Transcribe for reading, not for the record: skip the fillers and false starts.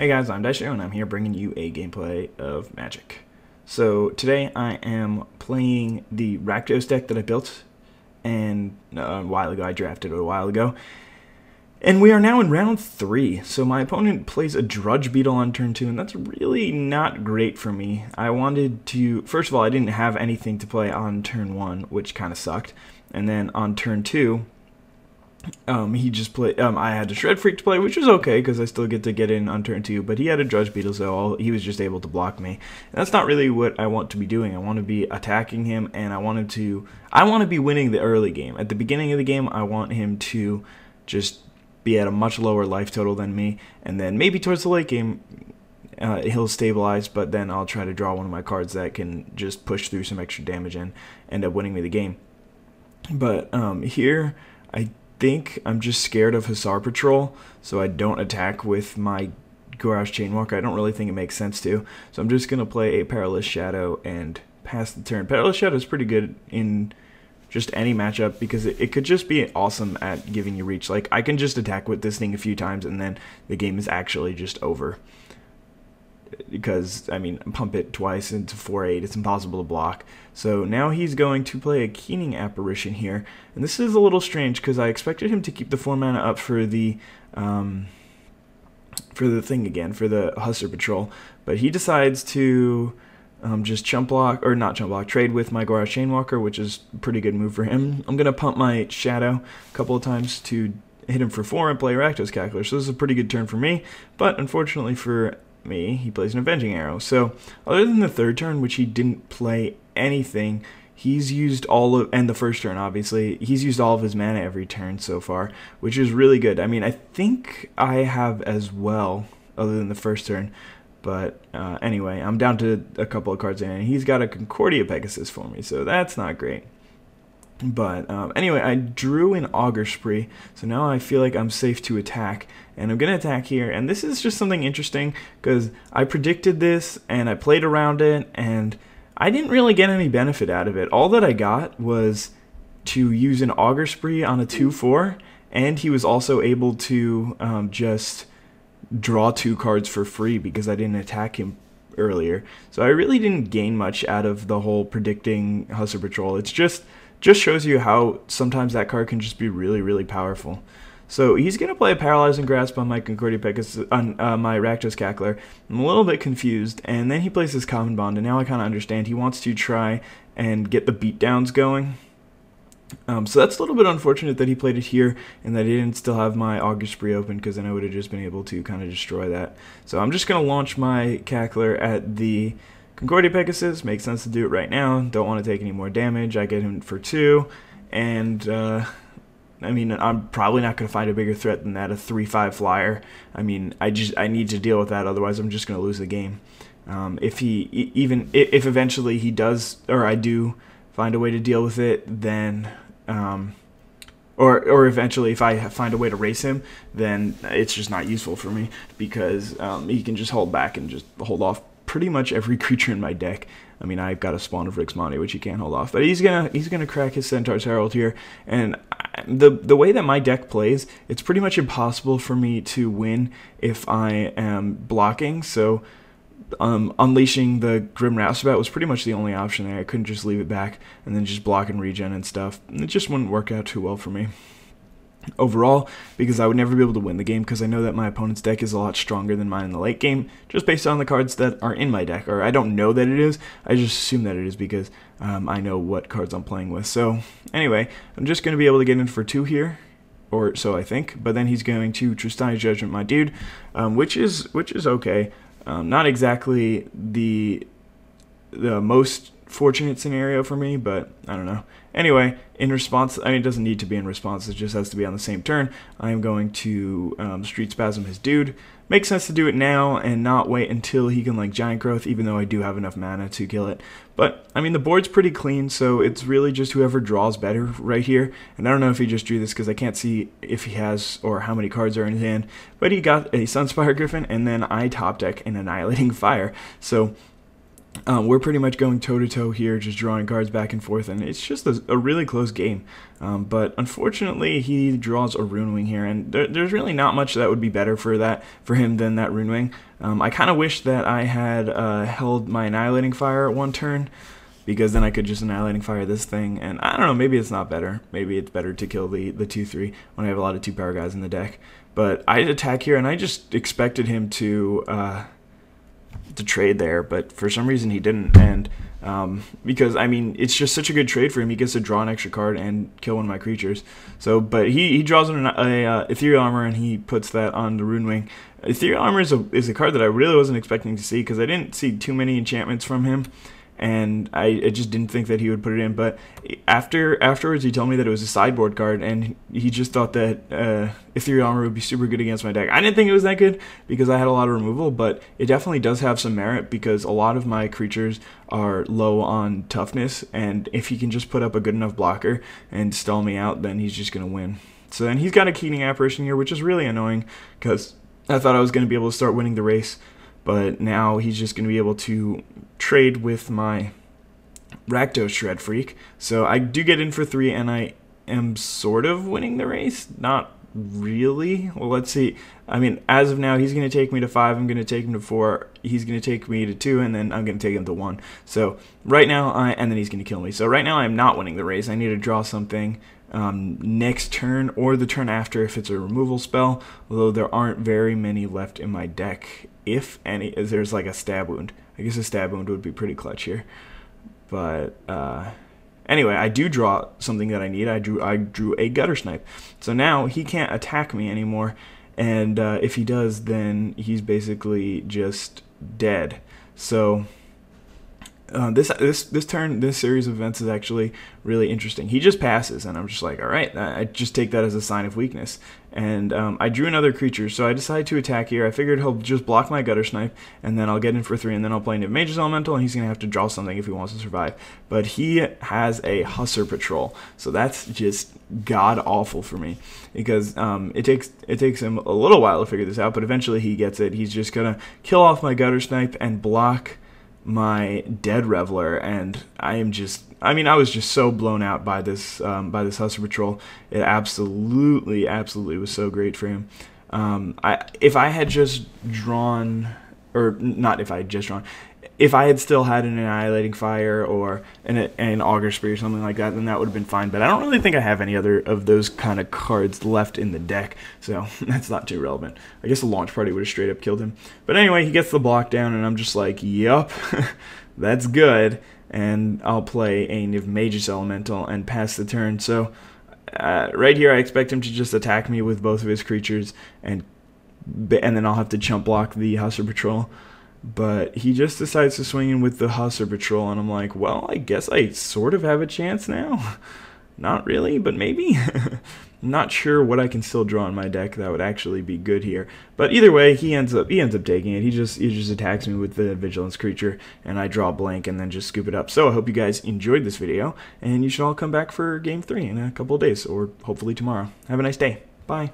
Hey guys, I'm IzDaisho and I'm here bringing you a gameplay of Magic. So today I am playing the Rakdos deck that I built and a while ago. I drafted it a while ago. And we are now in round 3. So my opponent plays a Drudge Beetle on turn 2 and that's really not great for me. I wanted to, first of all, I didn't have anything to play on turn 1, which kind of sucked. And then on turn 2, he just played. I had a Shred Freak to play, which was okay because I still get to get in on turn 2. But he had a Drudge Beetle, so he was just able to block me. And that's not really what I want to be doing. I want to be attacking him, and I want to be winning the early game. At the beginning of the game, I want him to just be at a much lower life total than me, and then maybe towards the late game, he'll stabilize. But then I'll try to draw one of my cards that can just push through some extra damage and end up winning me the game. But here, I think I'm just scared of Hussar Patrol, so I don't attack with my Garage Chainwalker. I don't really think it makes sense to, so I'm just going to play a Perilous Shadow and pass the turn. Perilous Shadow is pretty good in just any matchup because it could just be awesome at giving you reach. Like, I can just attack with this thing a few times and then the game is actually just over. Because, I mean, pump it twice into 4/8, it's impossible to block. So now he's going to play a Keening Apparition here, and this is a little strange because I expected him to keep the 4 mana up for the thing again, for the Hussar Patrol, but he decides to just chump block, or not chump block, trade with my Garage Chainwalker, which is a pretty good move for him. I'm gonna pump my Shadow a couple of times to hit him for 4 and play Rakdos Cackler, so this is a pretty good turn for me, but unfortunately for me, he plays an Avenging Arrow. So other than the third turn, which he didn't play anything, he's used all of, and the first turn obviously, he's used all of his mana every turn so far, which is really good. I mean, I think I have as well, other than the first turn, but anyway, I'm down to a couple of cards in, and he's got a Concordia Pegasus for me, so that's not great. But anyway, I drew an Augur Spree, so now I feel like I'm safe to attack, and I'm going to attack here. And this is just something interesting, because I predicted this, and I played around it, and I didn't really get any benefit out of it. All that I got was to use an Augur Spree on a 2/4, and he was also able to just draw 2 cards for free because I didn't attack him earlier. So I really didn't gain much out of the whole predicting Hussar Patrol. It's just shows you how sometimes that card can just be really, really powerful. So he's going to play a Paralyzing Grasp on my Concordia Pegasus, on my Rakdos Cackler. I'm a little bit confused, and then he plays his Common Bond, and now I kind of understand. He wants to try and get the beatdowns going. So that's a little bit unfortunate that he played it here, and that I didn't still have my Augur Spree open, because then I would have just been able to kind of destroy that. So I'm just going to launch my Cackler at the Concordia Pegasus. Makes sense to do it right now. Don't want to take any more damage. I get him for 2, and I mean, I'm probably not going to find a bigger threat than that, a 3/5 flyer. I mean, I need to deal with that, otherwise I'm just going to lose the game. If eventually he does, or I do find a way to deal with it, then or eventually if I find a way to race him, then it's just not useful for me, because he can just hold back and just hold off pretty much every creature in my deck. I mean, I've got a Spawn of Rixmani, which he can't hold off, but he's gonna crack his Centaur's Herald here, and the way that my deck plays, it's pretty much impossible for me to win if I am blocking. So unleashing the Grim Rouseabout was pretty much the only option there. I couldn't just leave it back and then just block and regen and stuff. It just wouldn't work out too well for me overall, because I would never be able to win the game, because I know that my opponent's deck is a lot stronger than mine in the late game, just based on the cards that are in my deck. Or I don't know that it is, I just assume that it is, because I know what cards I'm playing with. So anyway, I'm just going to be able to get in for 2 here, or so I think, but then he's going to Tristani's Judgment my dude, which is okay. Not exactly the most fortunate scenario for me, but I don't know. Anyway, in response, I mean, it doesn't need to be in response, it just has to be on the same turn. I am going to Street Spasm his dude. Makes sense to do it now and not wait until he can, like, Giant Growth, even though I do have enough mana to kill it. But, I mean, the board's pretty clean, so it's really just whoever draws better right here. And I don't know if he just drew this, because I can't see if he has or how many cards are in his hand. But he got a Sunspire Griffin, and then I top deck an Annihilating Fire. So We're pretty much going toe-to-toe here, just drawing cards back and forth, and it's just a really close game. But unfortunately, he draws a Rune Wing here, and there's really not much that would be better for him than that Rune Wing. I kind of wish that I had held my Annihilating Fire at one turn, because then I could just Annihilating Fire this thing, and I don't know, maybe it's not better. Maybe it's better to kill the 2/3 when I have a lot of 2-power guys in the deck. But I attack here, and I just expected him to trade there, but for some reason he didn't, and because I mean it's just such a good trade for him. He gets to draw an extra card and kill one of my creatures. So, but he draws an Ethereal Armor, and he puts that on the Rune Wing. Ethereal Armor is a card that I really wasn't expecting to see, because I didn't see too many enchantments from him, and I just didn't think that he would put it in. But afterwards he told me that it was a sideboard card, and he just thought that Ethereal Armor would be super good against my deck. I didn't think it was that good because I had a lot of removal, but it definitely does have some merit because a lot of my creatures are low on toughness, and if he can just put up a good enough blocker and stall me out, then he's just going to win. So then he's got a Keening Apparition here, which is really annoying because I thought I was going to be able to start winning the race. But now he's just going to be able to trade with my Rakdos Shred Freak. So I do get in for 3, and I am sort of winning the race. Not really. Well, let's see. I mean, as of now, he's going to take me to 5. I'm going to take him to 4. He's going to take me to 2, and then I'm going to take him to 1. So right now, and then he's going to kill me. So right now, I'm not winning the race. I need to draw something next turn or the turn after if it's a removal spell, although there aren't very many left in my deck, if any. There's like a Stab Wound. I guess a Stab Wound would be pretty clutch here, but anyway, I do draw something that I need. I drew a Gutter Snipe, so now he can't attack me anymore, and if he does, then he's basically just dead. So this turn, this series of events is actually really interesting. He just passes, and I'm just like, all right, I just take that as a sign of weakness. And I drew another creature, so I decided to attack here. I figured he'll just block my Gutter Snipe, and then I'll get in for 3, and then I'll play into Mage's Elemental, and he's going to have to draw something if he wants to survive. But he has a Hussar Patrol, so that's just god-awful for me, because it takes him a little while to figure this out, but eventually he gets it. He's just going to kill off my Gutter Snipe and block my Dead Reveler, and I was just so blown out by this Hussar Patrol. It absolutely was so great for him. If I had just drawn, or not if I had just drawn, if I had still had an Annihilating Fire or an Augur Spear or something like that, then that would have been fine. But I don't really think I have any other of those kind of cards left in the deck, so that's not too relevant. I guess the Launch Party would have straight up killed him. But anyway, he gets the block down, and I'm just like, yup, that's good. And I'll play a Niv Magus Elemental and pass the turn. So right here, I expect him to just attack me with both of his creatures, and then I'll have to chump block the Hussar Patrol. But he just decides to swing in with the Hussar Patrol, and I'm like, well, I guess I sort of have a chance now. Not really, but maybe. Not sure what I can still draw in my deck that would actually be good here. But either way, he ends up taking it. He just attacks me with the Vigilance creature, and I draw a blank and then just scoop it up. So I hope you guys enjoyed this video, and you should all come back for Game 3 in a couple of days, or hopefully tomorrow. Have a nice day. Bye.